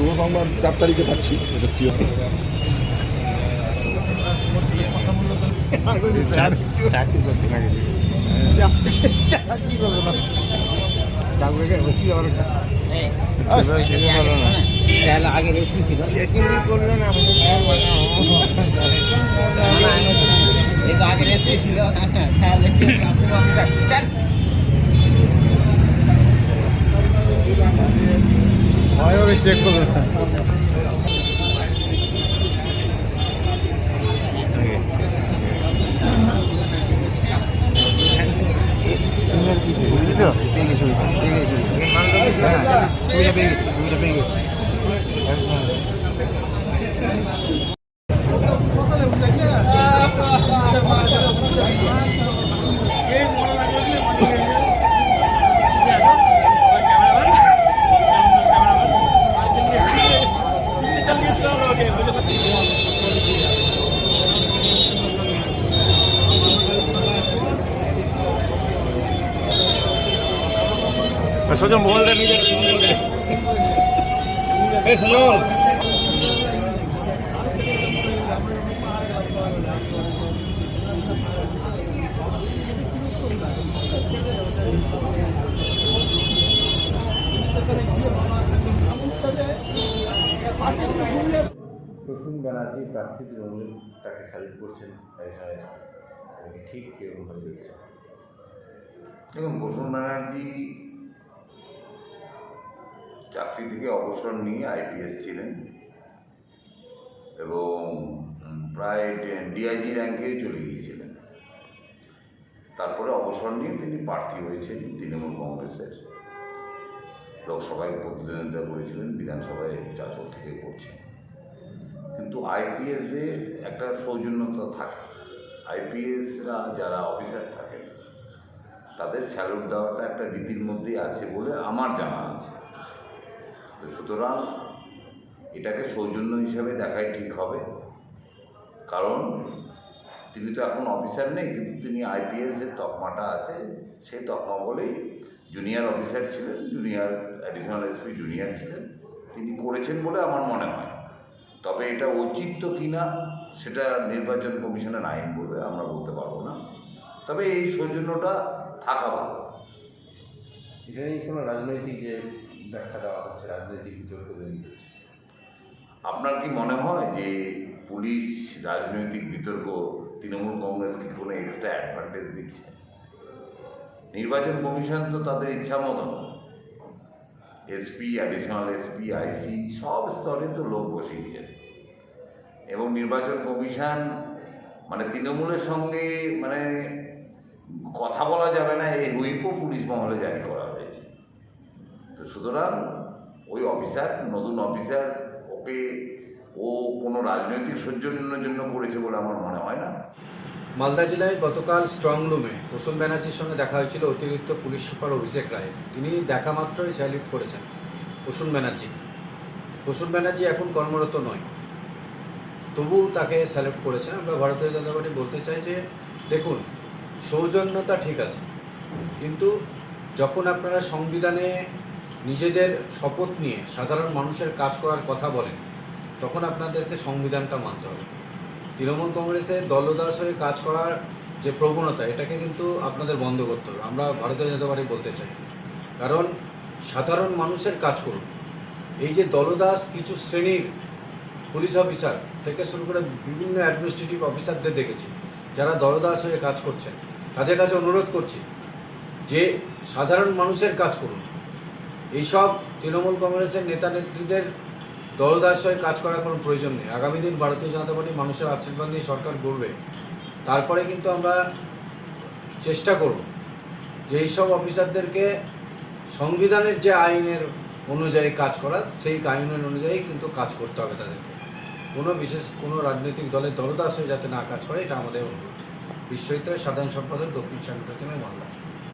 শুভ সংবাদ 4 তারিখে পাচ্ছি, এটা শিওর। আগে রেস্টুরেন্ট ছিল, করলো না আগে রেস্টুরেন্ট ছিল। চেক করবেন। সজল মোবাইলটা নিয়ে এই সজল প্রসূন ব্যানার্জি প্রার্থী তৃণমূল তাকে স্যালুট করছেন, ঠিক এরকমভাবে দেখছেন। এবং প্রসূন ব্যানার্জি চাকরি থেকে অবসর নিয়ে আইপিএস ছিলেন এবং প্রায় ডিআইজি র্যাঙ্কে চলে গিয়েছিলেন। তারপরে অবসর নিয়ে তিনি প্রার্থী হয়েছেন তৃণমূল কংগ্রেসের। লোকসভায় প্রতিদ্বন্দ্বিতা করেছিলেন, বিধানসভায় চাঁচল থেকে করছেন। কিন্তু আইপিএসের একটা সৌজন্যতা থাকে, আইপিএসরা যারা অফিসার থাকেন তাদের স্যালুট দেওয়াটা একটা রীতির মধ্যেই আছে বলে আমার জানা আছে। তো সুতরাং এটাকে সৌজন্য হিসাবে দেখাই ঠিক হবে, কারণ তিনি তো এখন অফিসার নেই, কিন্তু তিনি আইপিএসের তকমাটা আছে, সেই তকমা বলেই জুনিয়র অফিসার ছিলেন, জুনিয়র অ্যাডিশনাল এসপি জুনিয়র ছিলেন, তিনি করেছেন বলে আমার মনে হয়। তবে এটা ঔচিত্য কিনা সেটা নির্বাচন কমিশনের আইন বলবে, আমরা বলতে পারবো না। তবে এই সৌজন্যটা থাকা ভালো। এটাই কোনো রাজনৈতিক যে ব্যাখ্যা দেওয়া হচ্ছে, রাজনৈতিক বিতর্ক তৈরি হচ্ছে। আপনার কি মনে হয় যে পুলিশ রাজনৈতিক বিতর্ক তৃণমূল কংগ্রেসকে কোনো এক্সট্রা অ্যাডভান্টেজ দিচ্ছে? নির্বাচন কমিশন তো তাদের ইচ্ছা মতো এসপি, অ্যাডিশনাল এসপি, আইসি সব স্তরে তো লোক বসিয়েছেন, এবং নির্বাচন কমিশন মানে তৃণমূলের সঙ্গে মানে কথা বলা যাবে না এই হুইপও পুলিশ মহলে জারি করা হয়েছে। তো সুতরাং ওই অফিসার, নতুন অফিসার, ওকে ও কোনো রাজনৈতিক সৌজন্যের জন্য করেছে বলে আমার মনে হয় না। মালদা জেলায় গতকাল স্ট্রং রুমে প্রসূন ব্যানার্জির সঙ্গে দেখা হয়েছিল অতিরিক্ত পুলিশ সুপার অভিষেক রায়। তিনি দেখা মাত্রই স্যালুট করেছেন প্রসূন ব্যানার্জি। প্রসূন ব্যানার্জি এখন কর্মরত নয়, তবুও তাকে স্যালুট করেছেন। আমরা ভারতীয় জনতা পার্টি বলতে চাই যে দেখুন, সৌজন্যতা ঠিক আছে, কিন্তু যখন আপনারা সংবিধানে নিজেদের শপথ নিয়ে সাধারণ মানুষের কাজ করার কথা বলেন, তখন আপনাদেরকে সংবিধানটা মানতে হবে। তৃণমূল কংগ্রেসের দলদাস হয়ে কাজ করার যে প্রবণতা, এটাকে কিন্তু আপনাদের বন্ধ করতে হবে, আমরা ভারতীয় জনতা পার্টি বলতে চাই। কারণ সাধারণ মানুষের কাজ করুন। এই যে দলদাস কিছু শ্রেণীর পুলিশ অফিসার থেকে শুরু করে বিভিন্ন অ্যাডমিনিস্ট্রেটিভ অফিসারদের দেখেছি যারা দলদাস হয়ে কাজ করছেন, তাদের কাছে অনুরোধ করছি যে সাধারণ মানুষের কাজ করুন। এইসব তৃণমূল কংগ্রেসের নেতা নেত্রীদের দলদাস হয়ে কাজ করার কোনো প্রয়োজন নেই। আগামী দিন ভারতীয় জনতা পার্টি মানুষের আশীর্বাদ নিয়ে সরকার গড়বে, তারপরে কিন্তু আমরা চেষ্টা করব যে এইসব অফিসারদেরকে সংবিধানের যে আইনের অনুযায়ী কাজ করা, সেই আইনের অনুযায়ী কিন্তু কাজ করতে হবে তাদেরকে। কোনো রাজনৈতিক দলের দলদাস হয়ে যাতে না কাজ করে, এটা আমাদের অনুরোধ। বিশ্বহিতের সাধারণ সম্পাদক, দক্ষিণ সাংগঠনিক মালদা।